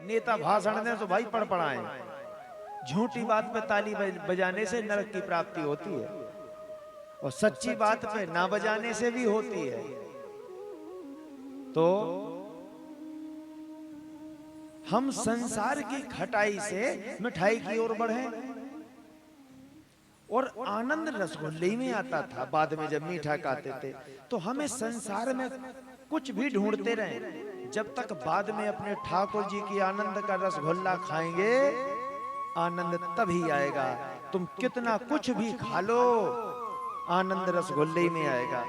नेता भाषण दें तो भाई पड़पड़ाएं। झूठी बात पे ताली बजाने से नरक की प्राप्ति होती है और सच्ची बात पे ना बजाने से भी होती है। तो हम संसार की खटाई से मिठाई की ओर बढ़े और आनंद रसगुल्ले में आता था। बाद में जब मीठा खाते थे तो हमें संसार में कुछ भी ढूंढते रहे, जब तक बाद में अपने ठाकुर जी की आनंद का रसगुल्ला खाएंगे आनंद तभी आएगा। तुम कितना कुछ भी खा लो आनंद रसगुल्ले में आएगा।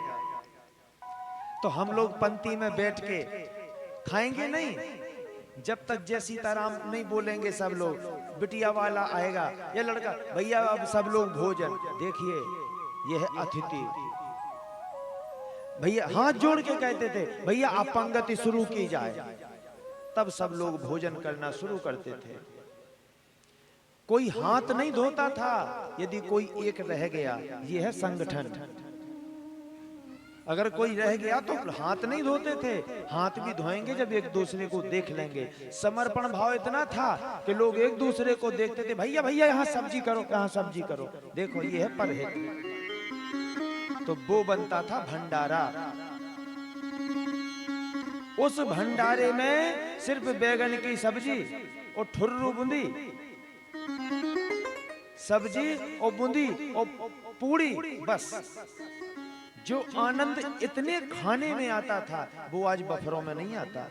तो हम लोग पंक्ति में बैठ के खाएंगे नहीं जब तक जय सीताराम नहीं बोलेंगे। सब लोग बिटिया वाला आएगा या लड़का, भैया अब सब लोग भोजन। देखिए यह है अतिथि। भैया हाथ जोड़ के कहते थे भैया आप पंक्ति शुरू की जाए, तब सब लोग भोजन करना शुरू करते थे। कोई हाथ नहीं धोता था यदि कोई एक रह गया। यह है संगठन। अगर कोई रह गया तो हाथ नहीं धोते थे, हाथ भी धोएंगे जब एक दूसरे को देख लेंगे। समर्पण भाव इतना था कि लोग एक दूसरे को देखते थे, भैया भैया यहाँ सब्जी करो, कहाँ सब्जी करो, देखो ये है परहेज। तो वो बनता था भंडारा। उस भंडारे में सिर्फ बैगन की सब्जी और ठुर्रू बूंदी, सब्जी और बूंदी और पूड़ी, बस। जो आनंद इतने खाने में आता था वो आज बफरों में नहीं आता।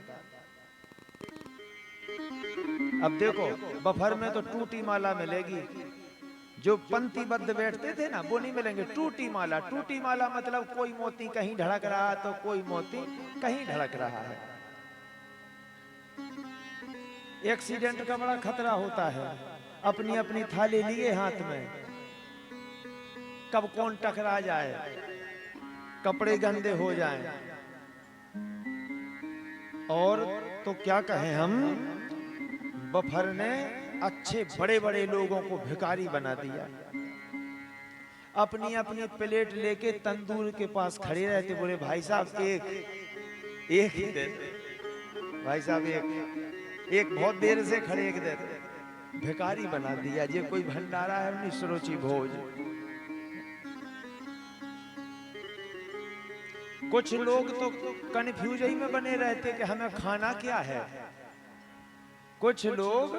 अब देखो बफर में तो टूटी माला मिलेगी, जो पंक्तिबद्ध बैठते थे ना वो नहीं मिलेंगे। टूटी माला, टूटी माला मतलब कोई मोती कहीं ढड़क रहा तो कोई मोती कहीं ढड़क रहा है। एक्सीडेंट का बड़ा खतरा होता है। अपनी अपनी थाली लिए हाथ में, कब कौन टकरा जाए, कपड़े गंदे हो जाएं। और तो क्या कहें हम, बफर ने अच्छे बड़े बड़े लोगों को भिखारी बना दिया। अपनी अपनी प्लेट लेके तंदूर के पास खड़े रहते, बोले भाई साहब एक ही दे, भाई साहब एक बहुत देर से खड़े एक देते। भिखारी बना दिया। ये कोई भंडारा है? निश्रुचि भोज। कुछ लोग तो कंफ्यूज ही में बने रहते कि हमें खाना क्या है। कुछ लोग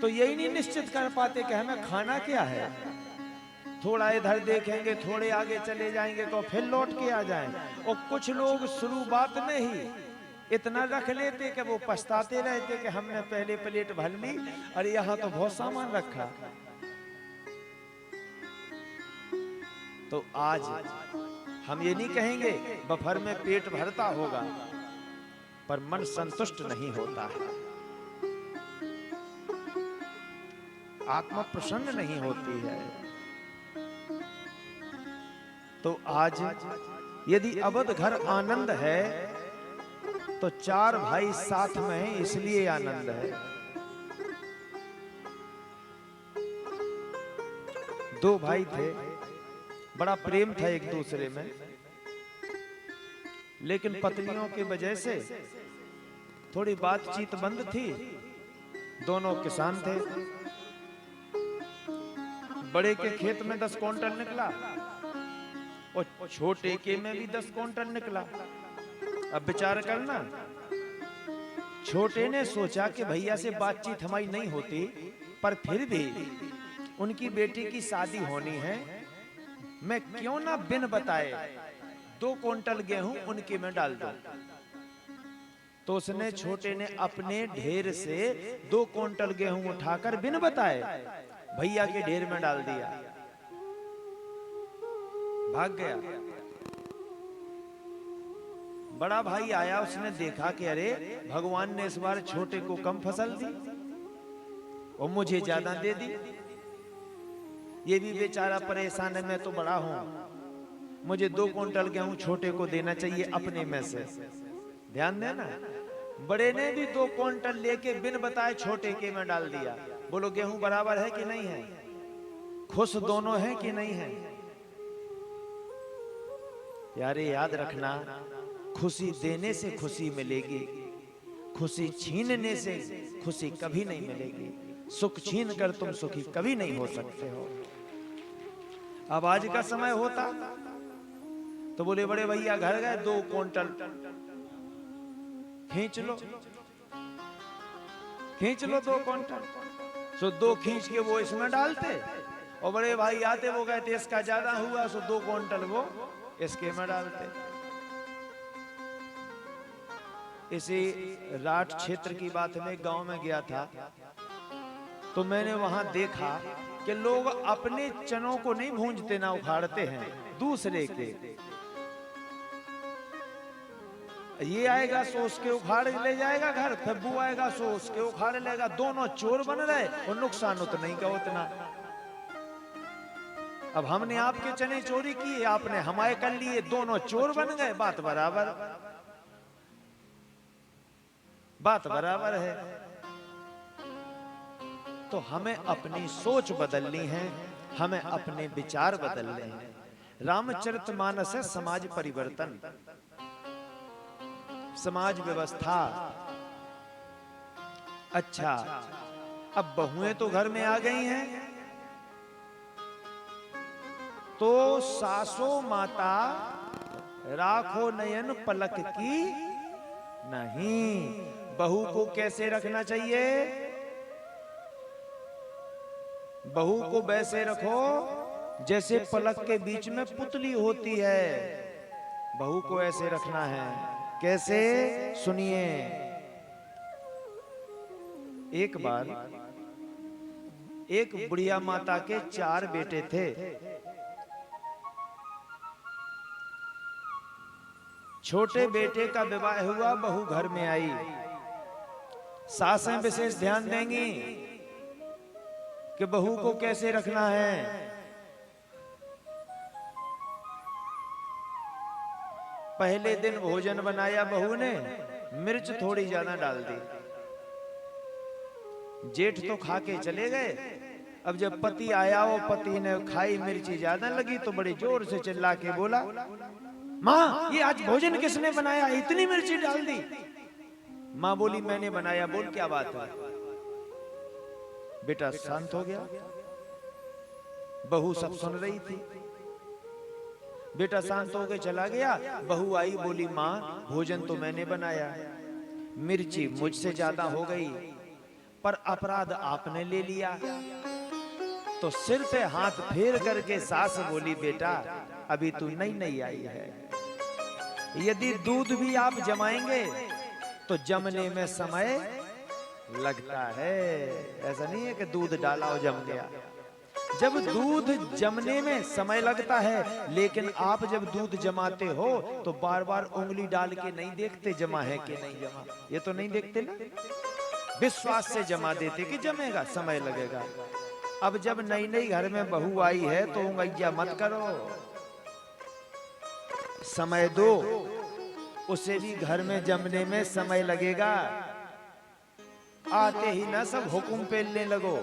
तो यही नहीं निश्चित कर पाते कि हमें खाना क्या है। थोड़ा इधर देखेंगे, थोड़े आगे चले जाएंगे तो फिर लौट के आ जाएं। और कुछ लोग शुरुआत में ही इतना रख लेते कि वो पछताते रहते कि हमने पहले प्लेट भर ली, अरे यहाँ तो बहुत सामान रखा। तो आज हम ये नहीं कहेंगे बफर में पेट भरता होगा, पर मन संतुष्ट नहीं होता है, आत्मा प्रसन्न नहीं होती है। तो आज यदि अवध घर आनंद है तो चार भाई साथ में हैं इसलिए आनंद है। दो भाई थे, बड़ा प्रेम था एक दूसरे में, लेकिन पत्नियों की वजह से थोड़ी बातचीत बंद थी। दोनों किसान थे। बड़े के खेत में 10 क्विंटल निकला और छोटे के में भी 10 क्विंटल निकला। अब विचार करना, छोटे ने सोचा कि भैया से बातचीत हमारी नहीं होती, पर फिर भी उनकी बेटी की शादी होनी है, मैं क्यों ना बिन बताए 2 क्विंटल गेहूं उनके में डाल दूं। तो उसने, छोटे ने अपने ढेर से 2 क्विंटल गेहूं उठाकर बिन बताए भैया के ढेर में डाल दिया, भाग गया। बड़ा भाई आया, उसने देखा कि अरे भगवान ने इस बार छोटे को कम फसल दी और मुझे ज्यादा दे दी। ये भी बेचारा परेशान है, मैं तो बड़ा हूं, मुझे 2 क्विंटल गेहूं छोटे को देना चाहिए अपने में से। ध्यान देना, बड़े ने भी 2 क्विंटल लेके बिन बताए छोटे के में डाल दिया। बोलो गेहूं बराबर है कि नहीं है? खुश दोनों हैं कि नहीं है? यारे याद रखना, खुशी देने से खुशी मिलेगी, खुशी छीनने से खुशी कभी नहीं मिलेगी, सुख छीन कर तुम सुखी कभी नहीं हो सकते हो। अब आज का समय होता तो बोले बड़े भैया घर गए 2 क्विंटल खींच लो 2 क्विंटल, सो 2 खींच के वो इसमें डालते, और बड़े भाई आते वो कहते इसका ज्यादा हुआ, सो 2 क्विंटल वो इसके में डालते। इसी राठ क्षेत्र की बात में गांव में गया था तो मैंने वहां देखा कि लोग अपने चनों को नहीं भूंजते ना उखाड़ते हैं, दूसरे के। ये आएगा सो उसके उखाड़ ले जाएगा घर, फिर वो आएगा सो उसके उखाड़ लेगा, दोनों चोर बन रहे और नुकसान उतना ही का उतना। अब हमने आपके चने चोरी किए, आपने हमारे कर लिए, दोनों चोर बन गए, बात बराबर है। तो हमें अपनी सोच बदलनी है, हमें अपने विचार बदलने हैं। रामचरितमानस है समाज परिवर्तन, समाज व्यवस्था। अच्छा, अब बहुएं तो घर में आ गई हैं, तो सासो माता राखो नयन पलक की नहीं। बहू को कैसे रखना चाहिए? बहू को वैसे रखो जैसे पलक के बीच में पुतली होती है, बहू को ऐसे रखना है। कैसे? सुनिए। एक बार एक बुढ़िया माता के 4 बेटे थे। छोटे बेटे का विवाह हुआ, बहू घर में आई। सासें विशेष ध्यान देंगी कि बहू को कैसे रखना है। पहले दिन भोजन बनाया बहू ने, मिर्च थोड़ी ज्यादा डाल दी। जेठ तो खा के चले गए। अब जब पति आया, वो पति ने खाई, मिर्ची ज्यादा लगी तो बड़ी जोर से चिल्ला के बोला, माँ ये आज भोजन किसने बनाया, इतनी मिर्ची डाल दी? माँ बोली मैंने बनाया। बोल क्या बात है? बेटा शांत हो गया, बहू सब सुन रही थी। बेटा शांत होकर चला गया। बहू आई, बोली माँ भोजन तो मैंने बनाया, मिर्ची मुझसे ज्यादा हो गई, पर अपराध आपने ले लिया। तो सिर पे हाथ फेर करके सास बोली, बेटा अभी तू नई आई है, यदि दूध भी आप जमाएंगे तो जमने में समय लगता है। ऐसा नहीं है कि दूध डाला और जम गया। जब दूध जमने में समय लगता है, लेकिन आप जब दूध जमाते हो तो बार बार उंगली डाल के नहीं देखते जमा है कि नहीं जमा, ये तो नहीं देखते ना, विश्वास से जमा देते कि जमेगा, समय लगेगा। अब जब नई घर में बहू आई है तो उंगलियां मत करो, समय दो, उसे भी घर में जमने में समय लगेगा। आते ही ना सब हुक्म पेलने लगो।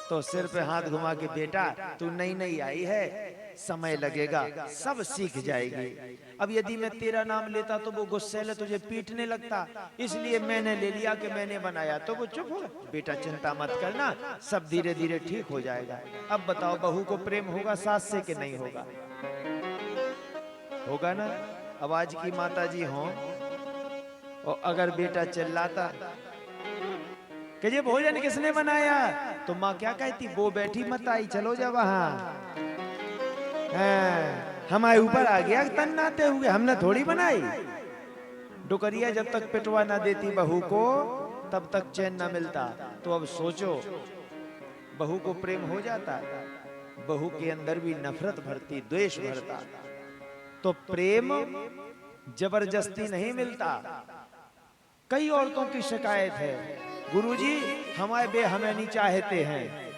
तो सिर पे हाथ घुमा के, बेटा तू नई आई है, समय लगेगा, सब सीख जाएगी। अब यदि मैं तेरा नाम लेता तो वो गुस्से से तुझे पीटने लगता, इसलिए मैंने ले लिया कि मैंने बनाया, तो वो चुप हो। बेटा चिंता मत करना, सब धीरे धीरे ठीक हो जाएगा। अब बताओ बहू को प्रेम होगा सास से कि नहीं होगा? होगा ना। अब आज की माता जी हो और अगर बेटा चिल्लाता कि ये भोजन किसने बनाया, तो माँ क्या कहती, वो बैठी मत आई, चलो जा वहां, हमारे ऊपर आ गया तन्नाते हुए, हमने थोड़ी बनाई। डुकरिया जब तक पिटवा ना देती बहू को तब तक चैन ना मिलता। तो अब सोचो, बहू को प्रेम हो जाता, बहू के अंदर भी नफरत भरती, द्वेष भरता। तो प्रेम जबरदस्ती नहीं मिलता। कई औरतों की शिकायत है, गुरुजी हमारे बे हमें नहीं चाहते हैं,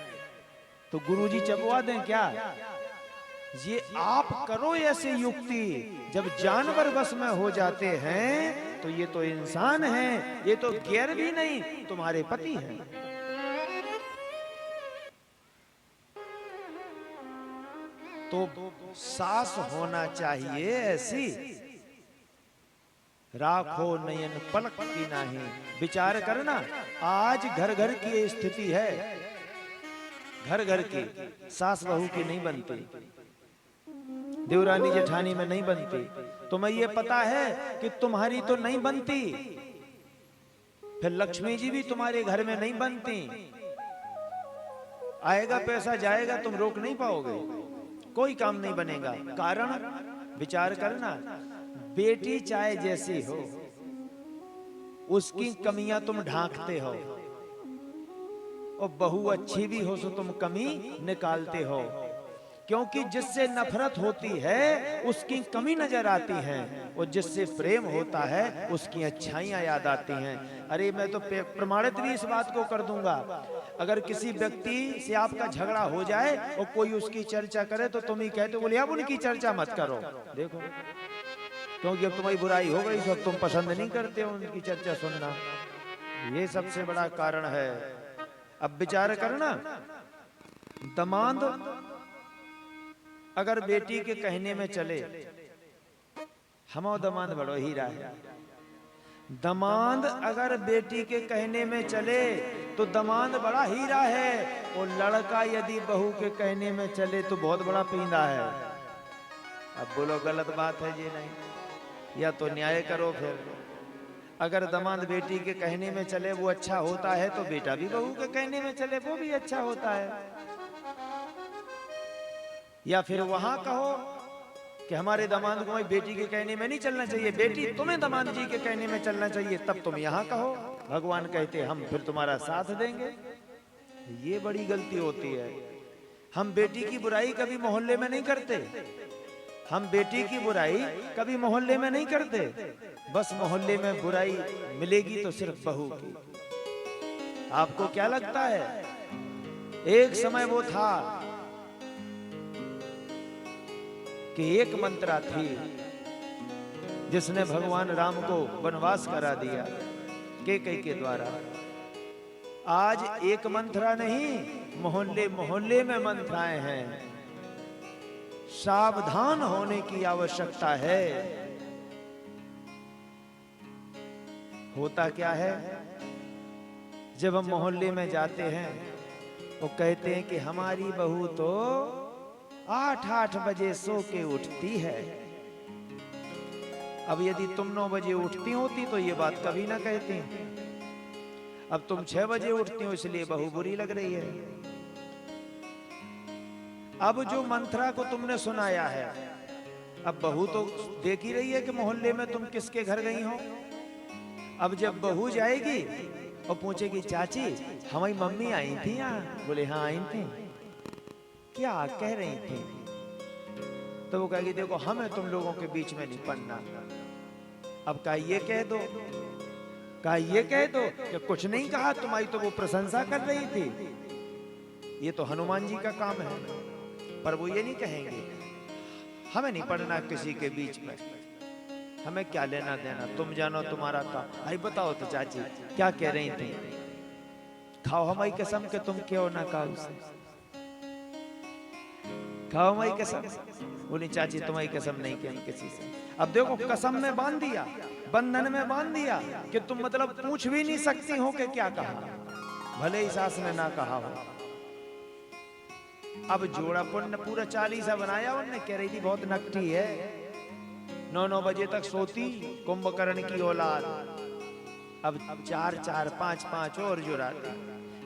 तो गुरुजी चबवा दें क्या? ये आप करो ऐसे युक्ति, जब जानवर बस में हो जाते हैं तो ये तो इंसान हैं, ये तो गैर भी नहीं, तुम्हारे पति हैं। तो सास होना चाहिए ऐसी, राखो नयन पलक की नाही। विचार करना, आज घर घर की ये स्थिति है, घर घर की सास बहू की नहीं बनती, देवरानी जेठानी में नहीं बनती। तुम्हें ये पता है कि तुम्हारी तो नहीं बनती, फिर लक्ष्मी जी भी तुम्हारे घर में नहीं बनती। आएगा पैसा जाएगा, तुम रोक नहीं पाओगे, कोई काम नहीं बनेगा। कारण विचार करना, बेटी चाहे जैसी हो उसकी कमियां तुम ढांकते हो, और बहू अच्छी भी हो तो तुम कमी निकालते हो, क्योंकि जिससे नफरत होती है उसकी कमी नजर आती है, और जिससे प्रेम होता है उसकी अच्छाइयां याद आती हैं। अरे मैं तो प्रमाणित भी इस बात को कर दूंगा, अगर किसी व्यक्ति से आपका झगड़ा हो जाए और कोई उसकी चर्चा करे तो तुम ही कहते बोले अब उनकी चर्चा मत करो। देखो, क्योंकि अब तुम्हारी बुराई हो गई, सब तुम पसंद नहीं करते हो उनकी चर्चा सुनना, ये सबसे बड़ा कारण है। अब विचार करना, दमाद अगर बेटी के कहने में चले, हमो दमाद बड़ो हीरा है, दमाद अगर बेटी के कहने में चले तो दमाद बड़ा हीरा है, और लड़का यदि बहू के कहने में चले तो बहुत बड़ा पींदा है। अब बोलो गलत बात है जी? नहीं, या तो न्याय करो। फिर अगर दमाद बेटी के कहने में चले वो अच्छा होता है, तो बेटा भी बहू के कहने में चले वो भी अच्छा होता है। या फिर वहां कहो कि हमारे दामाद को बेटी के कहने में नहीं चलना चाहिए, बेटी तुम्हें दामाद जी के कहने में चलना चाहिए, तब तुम यहां कहो भगवान कहते हम फिर तुम्हारा साथ देंगे। ये बड़ी गलती होती है। हम बेटी की बुराई कभी मोहल्ले में नहीं करते, हम बेटी की बुराई कभी मोहल्ले में नहीं करते। बस मोहल्ले में बुराई मिलेगी तो सिर्फ बहू की। आपको क्या लगता है, एक समय वो था कि एक मंत्रा थी जिसने भगवान राम को वनवास करा दिया कैकेयी के द्वारा। आज एक मंत्रा नहीं, मोहल्ले मोहल्ले में मंत्राएं हैं। सावधान होने की आवश्यकता है। होता क्या है, जब हम मोहल्ले में जाते हैं वो कहते हैं कि हमारी बहू तो 8-8 बजे सो के उठती है। अब यदि तुम 9 बजे उठती होती तो ये बात कभी ना कहती। अब तुम 6 बजे उठती हो इसलिए बहू बुरी लग रही है। अब जो मंत्रा को तुमने सुनाया है, अब बहू तो देख ही रही है कि मोहल्ले में तुम किसके घर गई हो। अब जब बहू जाएगी और पूछेगी चाची हमारी मम्मी आई थी यहाँ, बोले हाँ आई थी, क्या कह रही थी, तो वो कहेगी देखो हमें तुम लोगों के बीच में नहीं पड़ना। अब का ये कह दो, का ये कह दो कि कुछ नहीं कहा, तुम्हारी तो वो प्रशंसा कर रही थी। ये तो हनुमान जी का काम है, पर वो ये नहीं कहेंगे हमें नहीं पढ़ना किसी के बीच में, हमें क्या लेना देना, तुम जानो तुम्हारा काम। भाई बताओ तो चाची क्या कह रही थी, खाओ हमारी कसम के तुम क्यों ना खाओ उसे, खाओ हमारी कसम। बोली चाची तुम्हारी कसम नहीं कही किसी से। अब देखो कसम में बांध दिया, बंधन में बांध दिया कि तुम मतलब पूछ भी नहीं सकती हो कि क्या कहा, भले ही सास ने ना कहा हो। अब जोड़ा पुण्य पूरा 40 बनाया उनने, कह रही थी बहुत नकटी है, 9-9 बजे तक सोती, कुंभकर्ण की औलाद। अब 4-4, 5-5 और जुड़ाती।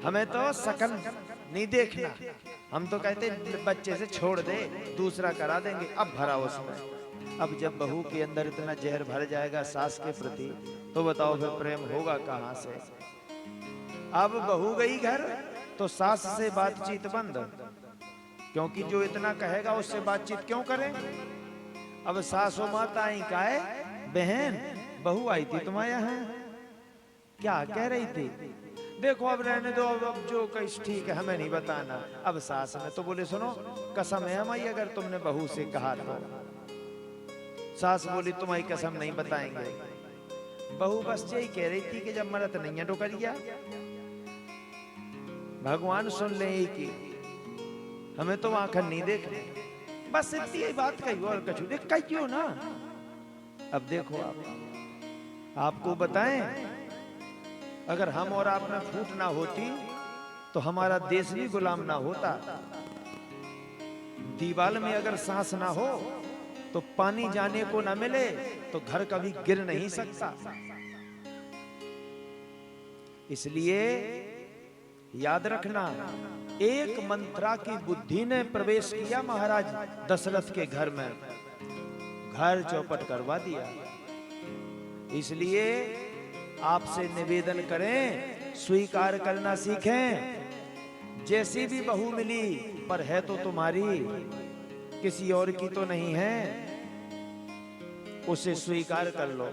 हमें तो सकन नहीं देखना, हम तो कहते बच्चे से छोड़ दे दूसरा करा देंगे। अब भरा उसमें। अब जब बहू के अंदर इतना जहर भर जाएगा सास के प्रति, तो बताओ फिर प्रेम होगा कहां से। अब बहू गई घर तो सास से बातचीत बंद, क्योंकि जो इतना कहेगा उससे बातचीत क्यों करें। अब सासू माता आई काहे, बहन बहू आई थी तुम्हारे यहाँ, क्या कह रही थी, देखो अब रहने दो, अब जो कहीं ठीक है हमें नहीं बताना। अब सास ने तो बोले सुनो कसम है हमारी अगर तुमने बहू से कहा तो। सास बोली तुम्हारी कसम नहीं बताएंगे। बहू बस यही कह रही थी कि जब मरत नहीं है डोकरिया, भगवान सुन ले की, हमें तो आंखन नहीं देखने, बस इतनी बात कही और कछु देख कही क्यों ना। अब देखो आप आपको बताएं, अगर हम और आप में फूट ना होती तो हमारा देश भी गुलाम ना होता। दीवाल में अगर सांस ना हो तो पानी जाने को ना मिले तो घर कभी गिर नहीं सकता। इसलिए याद रखना, एक मंत्रा की बुद्धि ने प्रवेश किया महाराज दशरथ के घर में, घर चौपट करवा दिया। इसलिए आपसे निवेदन करें, स्वीकार करना सीखें। जैसी भी बहू मिली पर है तो तुम्हारी, किसी और की तो नहीं है, उसे स्वीकार कर लो।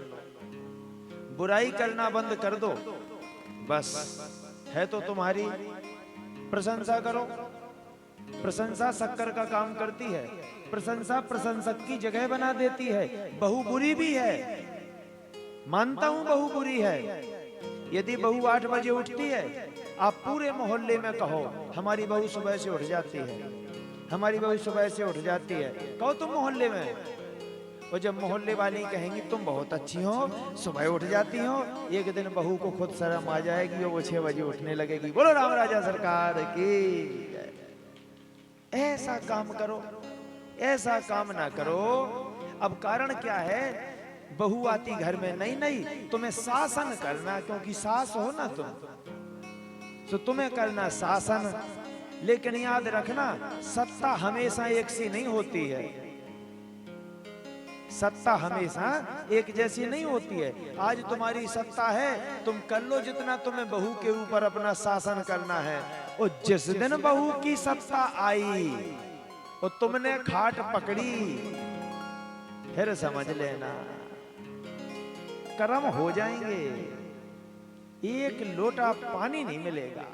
बुराई करना बंद कर दो, बस है तो तुम्हारी, प्रशंसा करो। प्रशंसा शक्कर का काम करती है, प्रशंसा प्रशंसक की जगह बना देती है। बहू बुरी भी है, मानता हूं बहू बुरी है। यदि बहू 8 बजे उठती है, आप पूरे मोहल्ले में कहो हमारी बहू सुबह से उठ जाती है, हमारी बहू सुबह से उठ जाती है, कहो तुम मोहल्ले में। और जब मोहल्ले वाली कहेंगी तुम बहुत अच्छी हो, सुबह उठ जाती हो, एक दिन बहू को खुद शर्म आ जाएगी और वो 6 बजे उठने लगेगी। बोलो राम राजा सरकार की। ऐसा काम करो, ऐसा काम ना करो। अब कारण क्या है, बहू आती घर में, नहीं नहीं तुम्हें शासन करना, क्योंकि सास हो ना तुम, तो तुम्हें करना शासन। लेकिन याद रखना, सत्ता हमेशा एक सी नहीं होती है, सत्ता हमेशा एक जैसी नहीं होती है। आज तुम्हारी सत्ता है, तुम कर लो जितना तुम्हें बहू के ऊपर अपना शासन करना है। और जिस दिन बहू की सत्ता आई और तुमने खाट पकड़ी, फिर समझ लेना कर्म हो जाएंगे, एक लोटा पानी नहीं मिलेगा।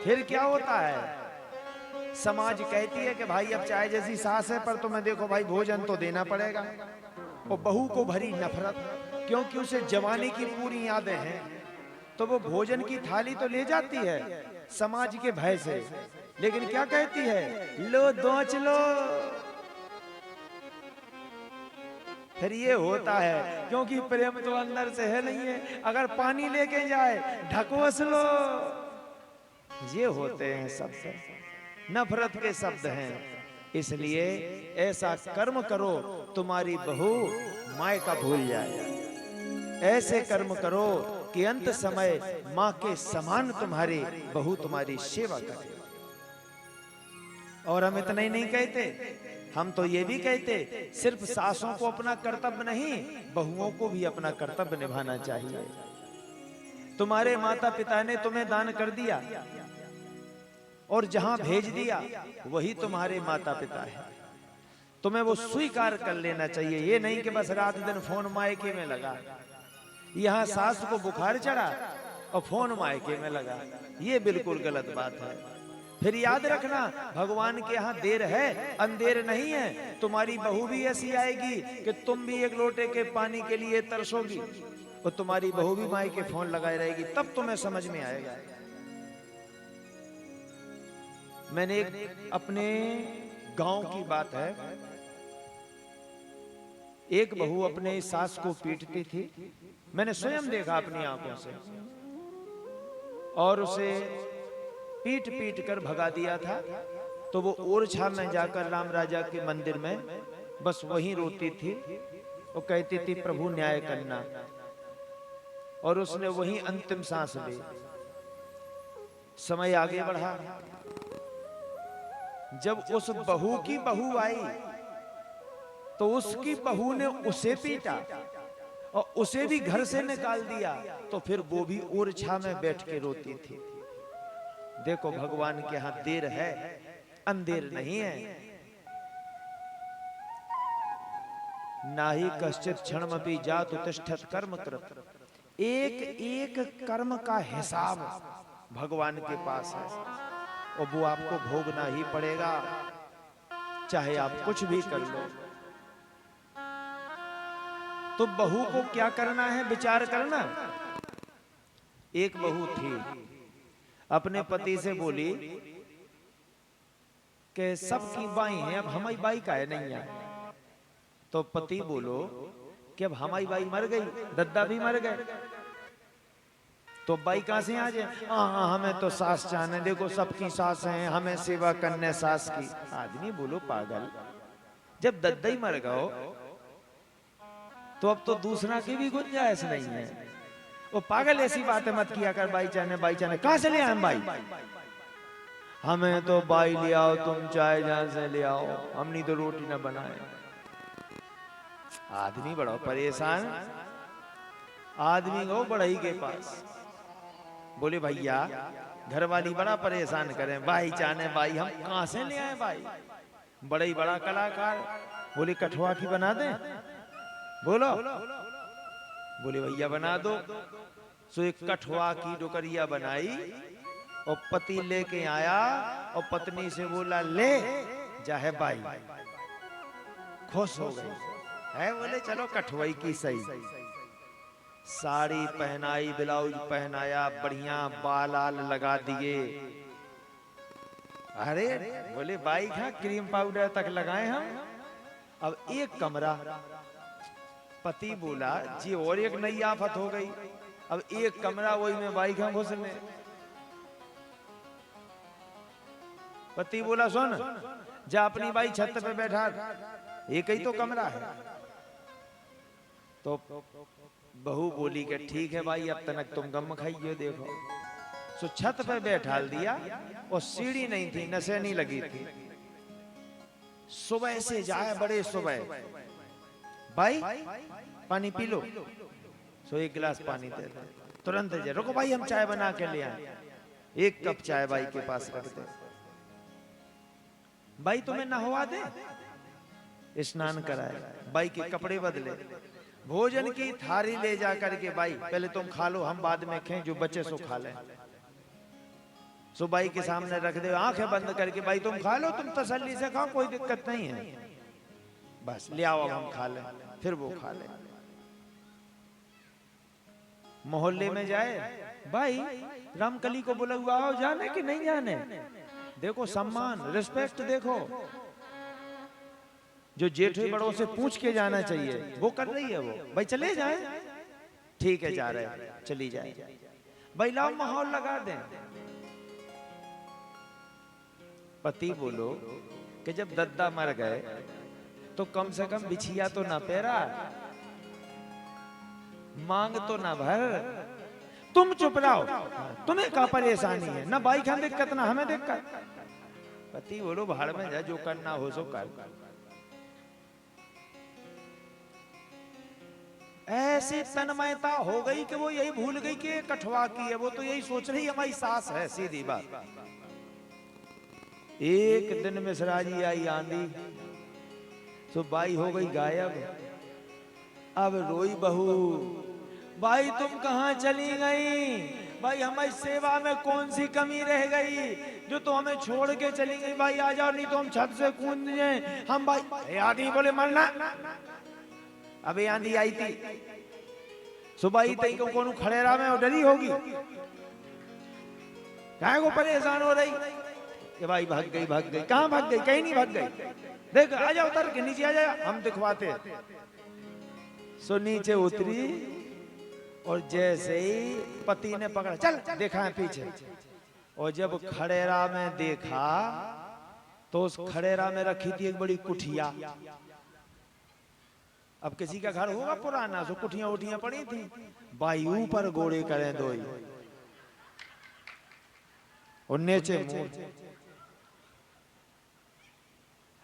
फिर क्या होता है, समाज कहती है कि भाई अब चाहे जैसी सास है पर तुम्हें देखो भाई भोजन तो देना पड़ेगा। और बहू को भरी नफरत, क्योंकि उसे जवानी की पूरी यादें हैं, तो वो भोजन की थाली तो ले जाती है समाज के भय से, लेकिन क्या कहती है, लो दोच लो। फिर ये होता है क्योंकि प्रेम तो अंदर से है नहीं है, अगर पानी लेके जाए ढकोस लो। ये होते हैं शब्द, नफरत के शब्द हैं। इसलिए ऐसा कर्म करो तुम्हारी बहू मायका भूल जाए, ऐसे कर्म करो कि अंत समय मां के समान तुम्हारी बहू तुम्हारी सेवा करे। और हम इतना ही नहीं कहते, हम तो ये भी कहते सिर्फ सासों को अपना कर्तव्य नहीं, बहुओं को भी अपना कर्तव्य निभाना चाहिए। तुम्हारे माता पिता ने तुम्हें दान कर दिया और जहां भेज दिया वही तुम्हारे माता पिता है, तुम्हें वो स्वीकार कर लेना चाहिए। ये नहीं कि बस रात दिन फोन मायके में लगा, यहां सास को बुखार चढ़ा और फोन मायके में लगा, ये बिल्कुल गलत बात है। फिर याद रखना, भगवान के यहाँ देर है अंधेर नहीं है। तुम्हारी बहू भी ऐसी आएगी कि तुम भी एक लोटे के पानी के लिए तरसोगी और तुम्हारी बहू भी माई के फोन लगाए रहेगी, तब तुम्हें समझ में आएगा। मैंने एक अपने गांव की बात है, एक बहू अपने सास को पीटती थी, मैंने स्वयं देखा अपनी आंखों से, और उसे पीट पीट कर भगा दिया था। तो वो ओरछा में जाकर राम राजा के मंदिर में बस वहीं रोती थी और कहती थी प्रभु न्याय करना, और उसने वहीं अंतिम सांस ली। समय आगे बढ़ा, जब उस बहू की बहू आई तो उसकी बहू ने उसे पीटा और उसे भी घर से निकाल दिया, तो फिर वो भी ओरछा में बैठ के रोती थी। देखो भगवान के यहां देर है अंधेर नहीं है। नाहि कश्चित क्षणमपि जातु तिष्ठत कर्म कृत, एक एक कर्म का हिसाब भगवान के पास है और वो आपको भोगना ही पड़ेगा, चाहे आप कुछ भी कर लो। तो बहू को क्या करना है, विचार करना। एक बहू थी, अपने पति से बोली कि सबकी बाई है, अब हमारी बाई का है नहीं है। तो पति बोलो कि अब हमारी बाई मर गई, दद्दा भी मर गए, तो बाई कहां से आ जाए? हाँ हमें तो सास चाहने, देखो सबकी सास हैं, हमें सेवा करने सास की। आदमी बोलो पागल, जब दद्दा ही मर गओ तो अब तो दूसरा की भी गुंजाइश नहीं है। वो पागल ऐसी बातें मत किया कर, बाई चाहने बाई चाहने, कहां से ले आए हम बाई? हमें तो बाई ले आओ, तुम चाहे जहां से ले आओ, हमने तो रोटी ना बनाए। आदमी बड़ा परेशान, आदमी गो बढ़ई के पास, बोले भैया घर वाली बड़ा परेशान करें, बाई चाहने बाई, हम कहां से ले आए बाई? बड़ा ही बड़ा कलाकार, बोले कठुआ की बना दें? बोलो, बोले भैया बना दो। सो एक कठुआ की डोकरिया बनाई और पति लेके आया और पत्नी से बोला ले जा है बाई, खुश हो गई है, बोले चलो कठुआई की सही। साड़ी पहनाई, ब्लाउज पहनाया, बढ़िया बाल आल लगा दिए। अरे बोले बाई खा क्रीम पाउडर तक लगाए हम। अब एक कमरा, पति बोला जी और एक नई आफत हो गई, अब एक कमरा वही में बाई खा घुसने। पति बोला सुन जा अपनी बाई छत पे बैठा, एक ही तो कमरा है। तो बहू बोली कि ठीक है भाई, अब तक तुम गम खाइयो देखो। सो छत पे बैठा दिया और सीढ़ी नहीं थी, नशे नहीं लगी थी। सुबह से जाए बड़े सुबह, भाई पानी पी लो। सो एक गिलास पानी दे दे, तुरंत जा, रुको भाई हम चाय बना के ले आए। एक कप चाय बाई के पास रख दे। बाई तुम्हें नहवा दे, स्नान कराए, बाई के कपड़े बदले, भोजन की थाली ले जा करके बाई पहले तुम खा लो, हम बाद में खाएं, जो बचे सो खा लें। सो बाई के सामने रख दे, आंखें बंद करके बाई तुम खा लो, तुम तसल्ली से खाओ, कोई दिक्कत नहीं है, बस ले आओ अब हम खा लें। फिर वो खा ले। मोहल्ले में जाए, भाई रामकली को बोला हुआ आओ, जाने कि नहीं जाने? देखो सम्मान रिस्पेक्ट, देखो जो जेठे बड़ों से पूछ के जाना चाहिए वो कर रही है। वो भाई चले जाए, ठीक है जा रहे हैं, चली जाए। भाई लाओ माहौल लगा दें। पति बोलो कि जब दद्दा मर गए तो कम से कम बिछिया तो ना पेरा, मांग तो ना भर, तुम चुप रहो, तुम्हें क्या परेशानी है? ना बाई खान दिक्कत ना हमें दिक्कत। पति बोलो भाड़ में जा, जो करना हो सो कर। ऐसी तन्मयता हो गई कि वो यही भूल गई कि कठुआ की है, वो तो यही सोच रही हमारी सास है, सीधी बात। एक दिन मिश्रा जी आई आंधी, तो बाई हो गई गायब। अब रोई बहू, भाई तुम कहां चली गई? भाई हमारी सेवा में कौन सी कमी रह गई जो तो हमें छोड़ के चली गई? भाई आ जाओ, नहीं तो हम छत से कूद जाए हम। भाई आंधी बोले मरना। अबे आंधी आई थी सुबह तई को कौन खड़ेरा में डरी होगी, काहे को परेशान हो रही कि भाई भाग गई भाग गई। कहां भाग गई? कहीं नहीं भाग गई। देख आ जाओ, उतर के नीचे आ जाओ, हम दिखवाते। सो नीचे उतरी और जैसे ही पति ने पकड़ा, चल देखा है पीछे, और जब खड़ेरा में देखा तो उस खड़ेरा में रखी थी एक बड़ी कुठिया। अब किसी का घर होगा पुराना, सो कुठियां उठियां पड़ी थी। बाई ऊपर गोड़े करें दो और नीचे मुंह।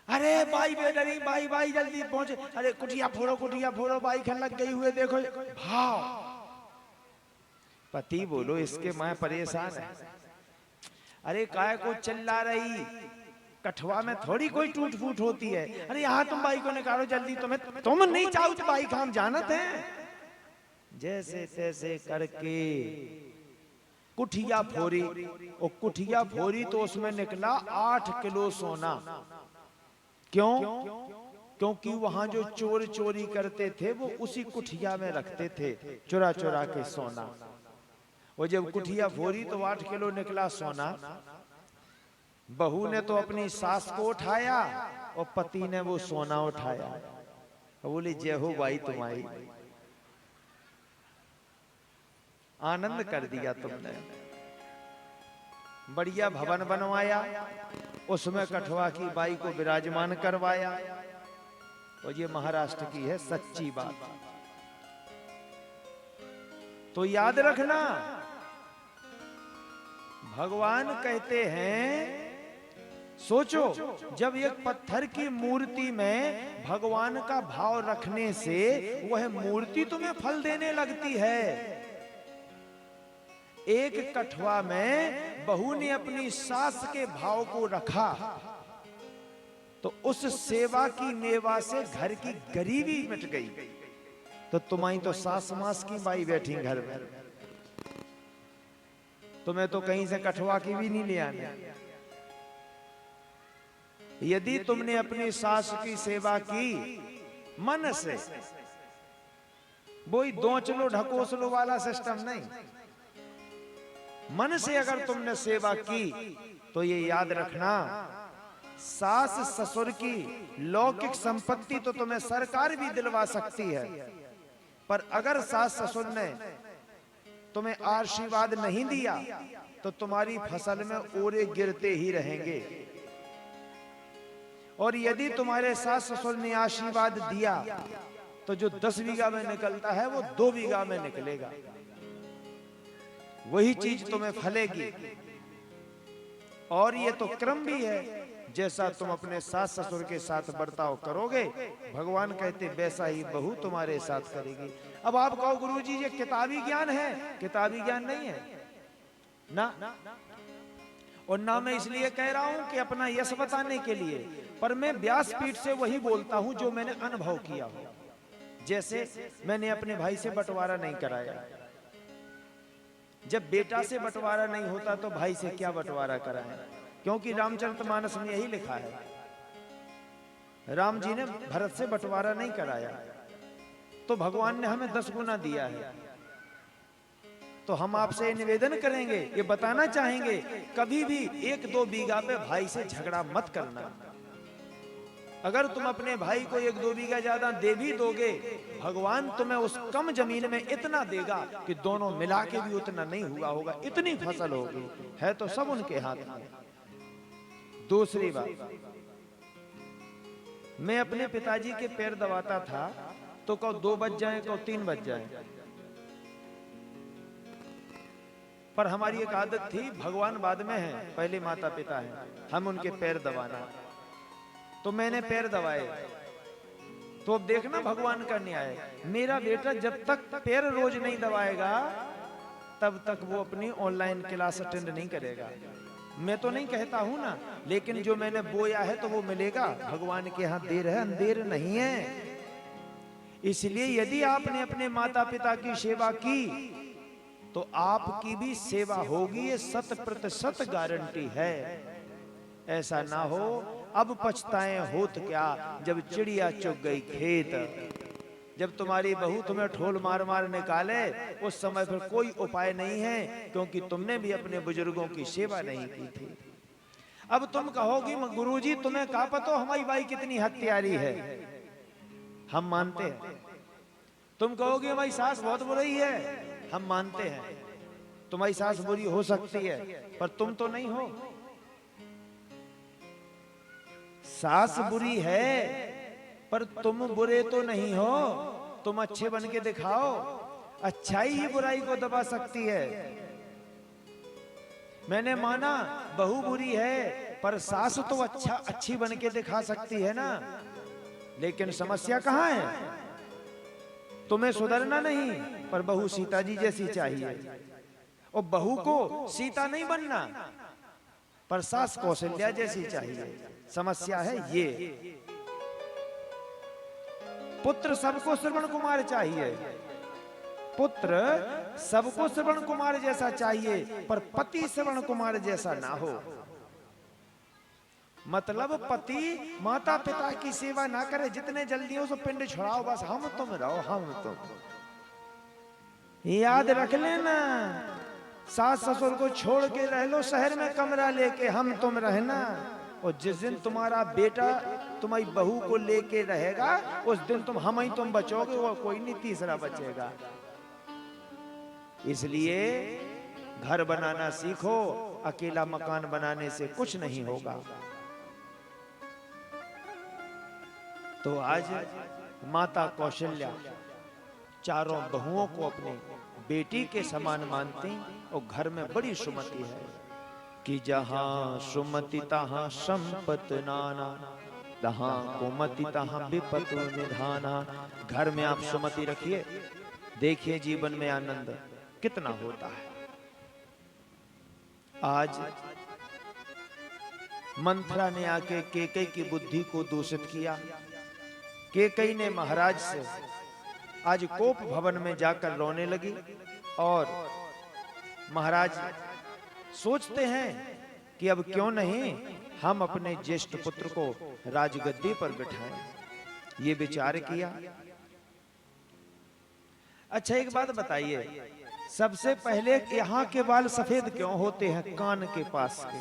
अरे बाई बेडरी, बाई बाई जल्दी पहुंचे, अरे कुठिया फोड़ो कुठिया फोड़ो, बाई खन लग गई हुए देखो भाव। पति बोलो इसके मां परेशान है। अरे काय को चिल्ला रही? कठुआ में थोड़ी कोई टूट फूट होती है। अरे यहाँ तुम बाई को निकालो जल्दी, तुम नहीं चाहो तो बाई काम जानत है। जैसे तैसे करके कुठिया फोड़ी, और कुठिया फोड़ी तो उसमें निकला 8 किलो सोना। क्यों? क्योंकि वहां जो चोर चोरी करते थे वो उसी कुठिया में रखते थे चुरा चुरा के सोना। और जब कुठिया फोड़ी तो 8 किलो निकला सोना। बहू ने तो अपनी सास को उठाया और पति ने वो सोना उठाया। बोले जय हो भाई तुम्हारी, आनंद कर दिया तुमने। बढ़िया भवन बनवाया, उसमें कठवा की बाई को विराजमान करवाया। और ये महाराष्ट्र की है सच्ची बात। तो याद रखना, भगवान कहते हैं, सोचो जब एक पत्थर की मूर्ति में भगवान का भाव रखने से वह मूर्ति तुम्हें फल देने लगती है। एक कठवा में बहू ने अपनी सास के भाव को रखा तो उस सेवा की मेवा से घर की गरीबी मिट गई। तो तुम्हारी तो सास मास की बाई बैठी घर में, तुम्हें तो कहीं से कठवा की भी नहीं ले आने। यदि तुमने अपनी सास की सेवा की मन से, वही दोच लो ढकोस लो वाला सिस्टम नहीं, मन से अगर तुमने सेवा की तो ये याद रखना, सास ससुर की लौकिक संपत्ति तो तुम्हें सरकार भी दिलवा सकती है, पर अगर सास ससुर ने तुम्हें आशीर्वाद नहीं दिया तो तुम्हारी फसल में ओरे गिरते ही रहेंगे। और यदि तुम्हारे सास ससुर ने आशीर्वाद दिया तो जो 10 बीघा में निकलता है वो 2 बीघा में निकलेगा, वही चीज तुम्हें फलेगी। और ये तो क्रम भी है, जैसा तुम अपने सास ससुर के साथ बर्ताव करोगे, भगवान कहते वैसा ही बहू तुम्हारे साथ करेगी। अब आप कहो गुरुजी ये किताबी ज्ञान है, किताबी ज्ञान नहीं है ना, और ना मैं इसलिए कह रहा हूं कि अपना यश बताने के लिए, पर मैं व्यासपीठ से वही बोलता हूं जो मैंने अनुभव किया हो। जैसे मैंने अपने भाई से बंटवारा नहीं कराया, जब बेटा से बंटवारा नहीं होता तो भाई से क्या बंटवारा कराएं, क्योंकि रामचरितमानस में यही लिखा है, राम जी ने भरत से बंटवारा नहीं कराया तो भगवान ने हमें 10 गुना दिया है। तो हम आपसे निवेदन करेंगे, ये बताना चाहेंगे, कभी भी 1-2 बीघा पे भाई से झगड़ा मत करना। अगर तुम अपने भाई को 1-2 बीघा ज्यादा दे भी दोगे, भगवान तुम्हें उस कम जमीन में इतना देगा कि दोनों मिला के भी उतना नहीं हुआ होगा, इतनी फसल होगी। है तो सब उनके हाथ में। दूसरी बात, मैं अपने पिताजी के पैर दबाता था तो कहो 2 बज जाए कहो 3 बज जाए, पर हमारी एक आदत थी, भगवान बाद में है, पहले माता पिता है, हम उनके पैर दबाना। तो मैंने पैर दबाए, तो अब देखना भगवान का न्याय, मेरा बेटा जब तक पैर रोज नहीं दबाएगा तब तक वो अपनी ऑनलाइन क्लास अटेंड नहीं करेगा। मैं तो नहीं कहता हूं ना, लेकिन जो मैंने बोया है तो वो मिलेगा। भगवान के यहाँ देर है अंधेर नहीं है। इसलिए यदि आपने अपने माता पिता की सेवा की तो आपकी भी सेवा होगी, ये 100% गारंटी है। ऐसा ना हो अब पछताएं होत क्या, जब चिड़िया चुग गई खेत। जब तुम्हारी बहू तुम्हें ठोल मार मार निकाले, उस समय फिर कोई उपाय नहीं है, क्योंकि तुमने भी अपने बुजुर्गों की सेवा नहीं की थी। अब तुम कहोगी गुरुजी तुम्हें क्या पता हमारी बाई कितनी हत्यारी है, हम मानते हैं। तुम कहोगे हमारी सास बहुत बुरी है, हम मानते हैं। तुम्हारी सास बुरी हो सकती है पर तुम तो नहीं हो। सास बुरी है पर तुम बुरे तो नहीं हो, तुम अच्छे बन के दिखाओ। अच्छाई ही बुराई को दबा सकती है। मैंने माना बहू बुरी है पर सास तो अच्छी बन के दिखा सकती है ना। लेकिन समस्या कहां है, तुम्हें सुधरना नहीं पर बहू सीता जी जैसी चाहिए, और बहू को सीता नहीं बनना पर सास कौशल्या जैसी चाहिए। समस्या है ये। पुत्र सबको श्रवण कुमार चाहिए, पुत्र सबको श्रवण कुमार जैसा चाहिए, पर पति श्रवण कुमार जैसा ना हो। मतलब पति माता पिता की सेवा ना करे, जितने जल्दी हो सो पिंड छुड़ाओ, बस हम तुम रहो, हम तुम। याद रख लेना, सास ससुर को छोड़ के रह लो शहर में कमरा लेके, हम तुम रहना। और जिस दिन तुम्हारा बेटा तुम्हारी बहू को लेके रहेगा उस दिन तुम बचोगे, वो कोई नहीं तीसरा बचेगा। इसलिए घर बनाना सीखो, अकेला मकान बनाने से कुछ नहीं होगा। तो आज माता कौशल्या चारों बहुओं को अपनी बेटी के समान मानती और घर में बड़ी सुमति है कि जहां सुमति तहां संपत नाना, तहां कुमति तहां विपत निधाना। घर में आप सुमति रखिए, देखिए जीवन में आनंद कितना होता है। आज मंथरा ने आके केकई की बुद्धि को दूषित किया। केकई ने महाराज से आज कोप भवन में जाकर रोने लगी और महाराज सोचते हैं कि अब क्यों नहीं हम अपने ज्येष्ठ पुत्र को राजगद्दी पर बिठाएं। ये विचार किया। अच्छा एक बात बताइए, सबसे पहले यहाँ के बाल सफेद क्यों होते हैं? कान के पास के।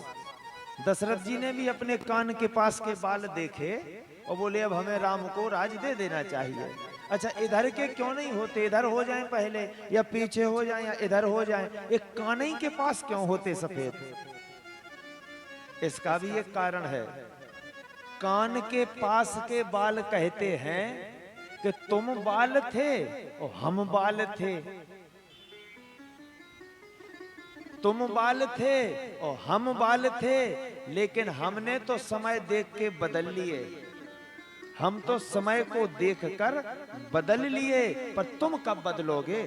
दशरथ जी ने भी अपने कान के पास के बाल देखे और बोले अब हमें राम को राज दे देना चाहिए। अच्छा इधर के क्यों नहीं होते? इधर हो जाएं पहले या पीछे हो जाएं या इधर हो जाएं, एक कान ही के पास क्यों होते सफेद? इसका भी एक कारण है। कान के पास के बाल कहते हैं कि तुम बाल थे और हम बाल थे, तुम बाल थे और हम बाल थे, लेकिन हमने तो समय देख के बदल लिए। हम तो समय को देखकर बदल लिए, पर तुम कब बदलोगे?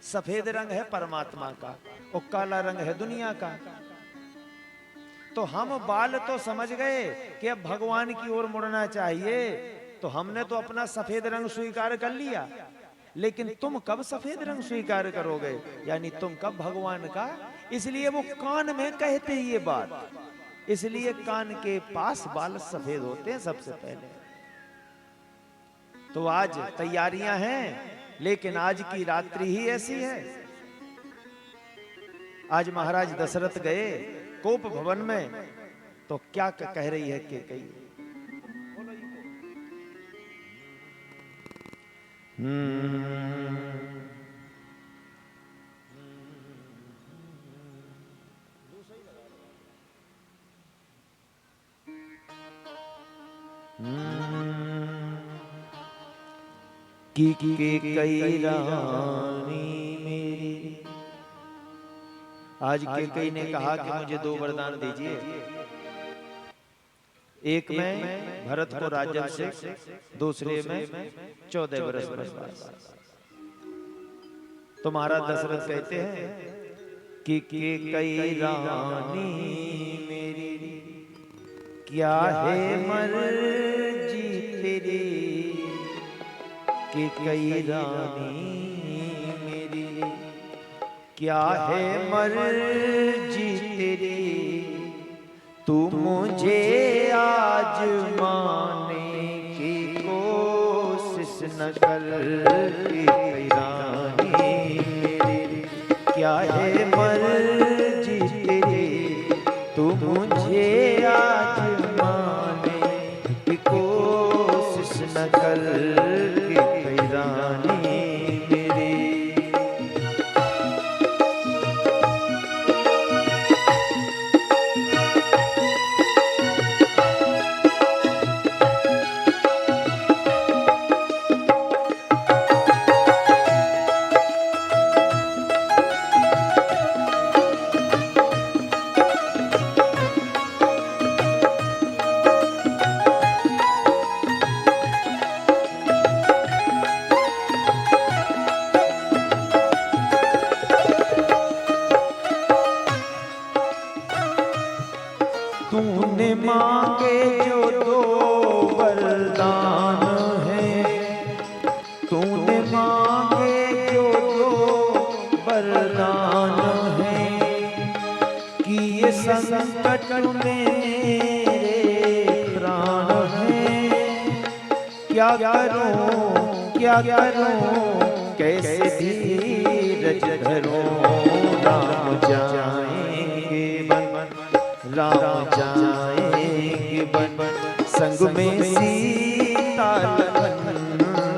सफेद रंग है परमात्मा का और काला रंग है दुनिया का। तो हम बाल तो समझ गए कि अब भगवान की ओर मुड़ना चाहिए, तो हमने तो अपना सफेद रंग स्वीकार कर लिया, लेकिन तुम कब सफेद रंग स्वीकार करोगे? यानी तुम कब भगवान का? इसलिए वो कान में कहते ही ये बात, इसलिए कान के पास बाल सफेद होते हैं सबसे पहले। तो आज तैयारियां हैं, लेकिन आज की रात्रि ही ऐसी है। आज महाराज दशरथ गए कोप भवन में, तो क्या कह रही है केकई? कि केकई रानी मेरी। आज केकई ने कहा कि मुझे 2 वरदान दीजिए, एक में भरत को राज्याभिषेक, दूसरे में 14 वर्ष वनवास। तो महाराज दशरथ कहते हैं कि केकई रानी मेरी, क्या है मर्जी तेरी, केकई रानी मेरी, क्या है मर्जी तेरी, तू मुझे आजमाने की कोशिश न कर, केकई रानी मेरी, क्या है मर्जी तेरी, तू मुझे आजमाने की कोशिश न कर, केकई रानी मेरी। तूने मांगे जो 2 वरदान हैं, तूने मांगे जो 2 वरदान हैं, कि ये संकट मेरे प्राण हैं। क्या करूं क्या करूं, कैसे धीरज धरूं, राम जाएंगे बन, राम जाएंगे संग में सीता लखन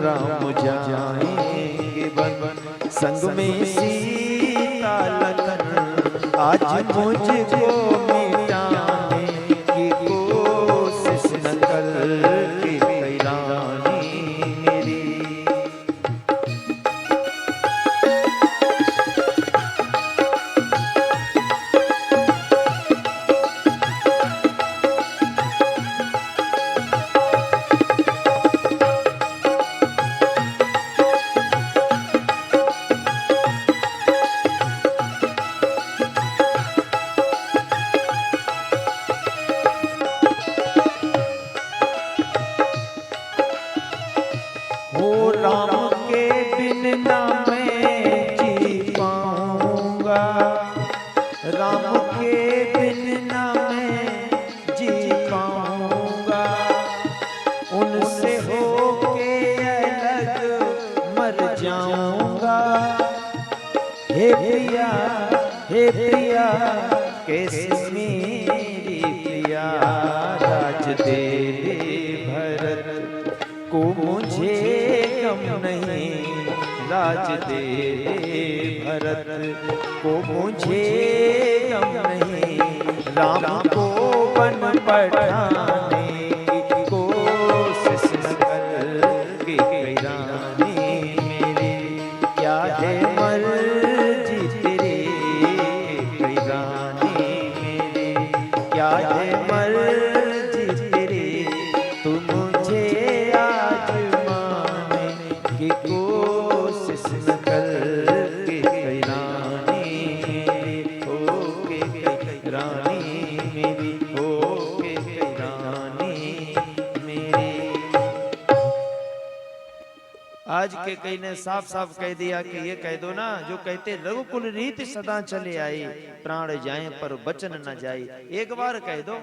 राम जाएंगे वन, संग में सीता लखन आज मुझको मिटाने की कोशिश न करके कई रानी मेरी। राम के बिन ना मैं जी पाऊंगा, राम के बिन ना मैं जी पाऊंगा, उनसे होके अलग मर जाऊंगा। हे प्रिया कैसे मेरी प्रिया, राज दे भरत को मुझे गम नहीं, राज दे भरत को मुझे गम नहीं, राम को बन पठाने की कोशिश न करके कई रानी मेरी। क्या है मर्जी तेरी कई रानी मेरी, क्या है मर्जी तेरी तू मुझे की कोशिश न करके कई रानी मेरी, होके कई रानी मेरी, होके कई रानी मेरी। आज के कई ने साफ साफ कह दिया कि ये कह दो ना जो कहते रघुकुल रीति सदा चले आई, प्राण जाए पर बचन न जाए, एक बार कह दो।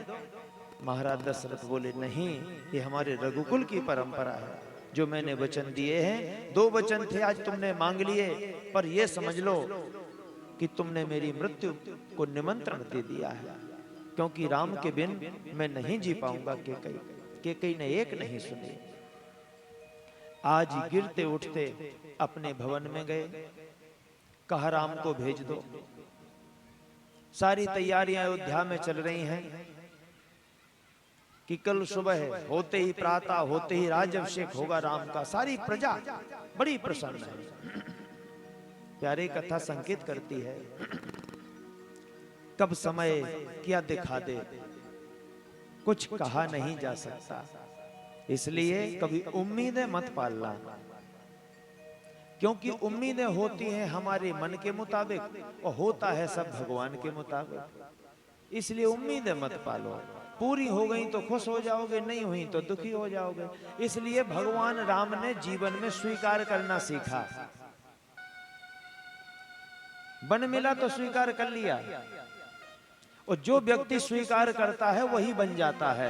महाराज दशरथ बोले नहीं, ये हमारे रघुकुल की परंपरा है, जो मैंने वचन दिए हैं। 2 वचन थे आज तुमने मांग लिए, पर यह समझ लो कि तुमने मेरी मृत्यु को निमंत्रण दे दिया है, क्योंकि राम के बिन मैं नहीं जी पाऊंगा। केकई ने एक नहीं सुनी। आज गिरते उठते अपने भवन में गए, कहा राम को भेज दो। सारी तैयारियां अयोध्या में चल रही हैं कि कल सुबह होते ही, प्रातः होते ही राज्याभिषेक होगा राम का। सारी प्रजा बड़ी प्रसन्न है। प्यारे कथा संकेत करती है कब समय क्या दिखा दे, कुछ कहा नहीं जा सकता। इसलिए कभी उम्मीदें मत पालना, क्योंकि उम्मीदें होती हैं हमारे मन के मुताबिक और होता है सब भगवान के मुताबिक। इसलिए उम्मीदें मत पालो। पूरी हो गई तो खुश हो जाओगे, नहीं हुई तो दुखी हो जाओगे। इसलिए भगवान राम ने जीवन में स्वीकार करना सीखा। बन मिला तो स्वीकार कर लिया, और जो व्यक्ति स्वीकार करता है वही बन जाता है।